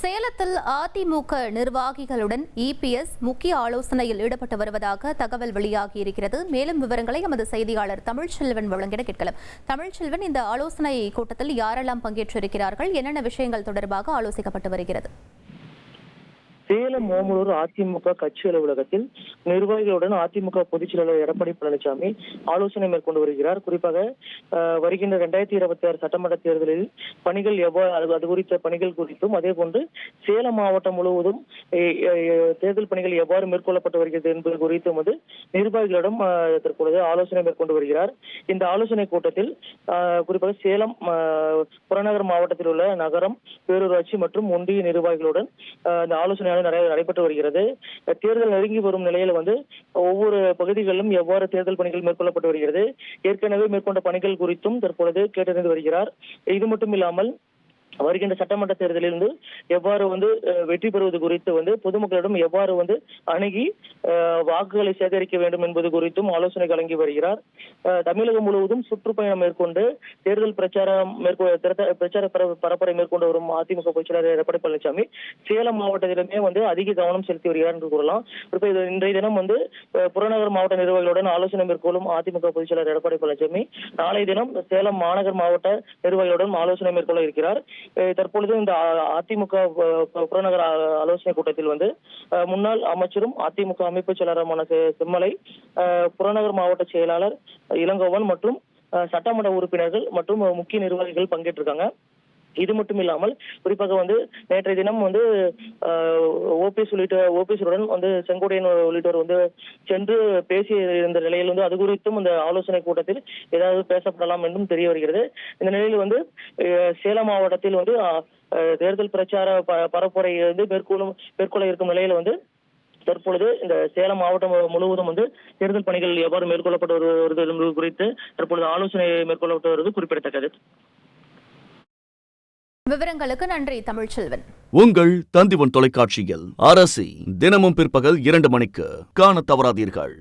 சேலத்தில் அதிமுக நிர்வாகிகளுடன் இபிஎஸ் முக்கிய ஆலோசனையில் ஈடுபட்டு வருவதாக தகவல் வெளியாகியிருக்கிறது. மேலும் விவரங்களை எமது செய்தியாளர் தமிழ்ச்செல்வன் வழங்கிட கேட்கலாம். தமிழ்ச்செல்வன், இந்த ஆலோசனை கூட்டத்தில் யாரெல்லாம் பங்கேற்றிருக்கிறார்கள், என்னென்ன விஷயங்கள் தொடர்பாக ஆலோசிக்கப்பட்டு வருகிறது? சேலம் ஓமலூர் அதிமுக கட்சி அலுவலகத்தில் நிர்வாகிகளுடன் அதிமுக பொதுச் செயலாளர் எடப்பாடி பழனிசாமி ஆலோசனை மேற்கொண்டு வருகிறார். குறிப்பாக வருகின்ற 2026 சட்டமன்ற தேர்தலில் பணிகள் எவ்வாறு, அது குறித்த பணிகள் குறித்தும், அதே போன்று சேலம் மாவட்டம் முழுவதும் தேர்தல் பணிகள் எவ்வாறு மேற்கொள்ளப்பட்டு வருகிறது என்பது குறித்தும் நிர்வாகிகளிடம் தற்பொழுது ஆலோசனை மேற்கொண்டு வருகிறார். இந்த ஆலோசனை கூட்டத்தில் குறிப்பாக சேலம் புறநகர் மாவட்டத்தில் உள்ள நகரம், பேரூராட்சி மற்றும் ஒன்றிய நிர்வாகிகளுடன் இந்த ஆலோசனை நடைபெற்று வருகிறது. தேர்தல் நெருங்கி வரும் நிலையில் ஒவ்வொரு பகுதிகளிலும் எவ்வாறு தேர்தல் பணிகள் மேற்கொள்ளப்பட்டு வருகிறது, ஏற்கனவே மேற்கொண்ட பணிகள் குறித்தும் தற்பொழுது கேட்டறிந்து வருகிறார். இது மட்டும் இல்லாமல் வருகின்ற சட்டமன்ற தேர்தலில் எவ்வாறு வெற்றி பெறுவது குறித்து பொதுமக்களிடம் எவ்வாறு அணுகி வாக்குகளை சேகரிக்க வேண்டும் என்பது குறித்தும் ஆலோசனை வழங்கி வருகிறார். தமிழகம் முழுவதும் சுற்றுப்பயணம் மேற்கொண்டு தேர்தல் பிரச்சார பரப்புரை மேற்கொண்டு வரும் அதிமுக பொதுச் செயலாளர் எடப்பாடி பழனிசாமி சேலம் மாவட்டத்திலுமே அதிக கவனம் செலுத்தி வருகிறார் என்று கூறலாம். இன்றைய தினம் புறநகர் மாவட்ட நிர்வாகிகளுடன் ஆலோசனை மேற்கொள்ளும் அதிமுக பொதுச் செயலாளர் எடப்பாடி பழனிசாமி நாளைய தினம் சேலம் மாநகர் மாவட்ட நிர்வாகிகளுடன் ஆலோசனை மேற்கொள்ள இருக்கிறார். தற்பொழுது இந்த அதிமுக புறநகர் ஆலோசனை கூட்டத்தில் முன்னாள் அமைச்சரும் அதிமுக அமைப்பு செயலாளருமான செம்மலை, புறநகர் மாவட்ட செயலாளர் இளங்கோவன் மற்றும் சட்டமன்ற உறுப்பினர்கள் மற்றும் முக்கிய நிர்வாகிகள் பங்கேற்றிருக்காங்க. இது மட்டும் இல்லாமல் குறிப்பாக நேற்றைய தினம் ஓபிஎஸ் செங்கோட்டையன் உள்ளிட்டோர் சென்று பேசி இருந்த நிலையில் அது குறித்தும் இந்த ஆலோசனை கூட்டத்தில் ஏதாவது பேசப்படலாம் என்றும் தெரிய வருகிறது. இந்த நிலையில் சேலம் மாவட்டத்தில் தேர்தல் பிரச்சார பரப்புரை மேற்கொள்ள இருக்கும் நிலையில் தற்பொழுது இந்த சேலம் மாவட்டம் முழுவதும் தேர்தல் பணிகள் எவ்வாறு மேற்கொள்ளப்பட்டு வருவது என்பது குறித்து தற்பொழுது ஆலோசனை மேற்கொள்ளப்பட்டு வருவது குறிப்பிடத்தக்கது. விவரங்களுக்கு நன்றி தமிழ்ச்செல்வன். உங்கள் தந்திவன் தொலைக்காட்சியில் அரசி தினமும் பிற்பகல் 2 மணிக்கு காண தவறாதீர்கள்.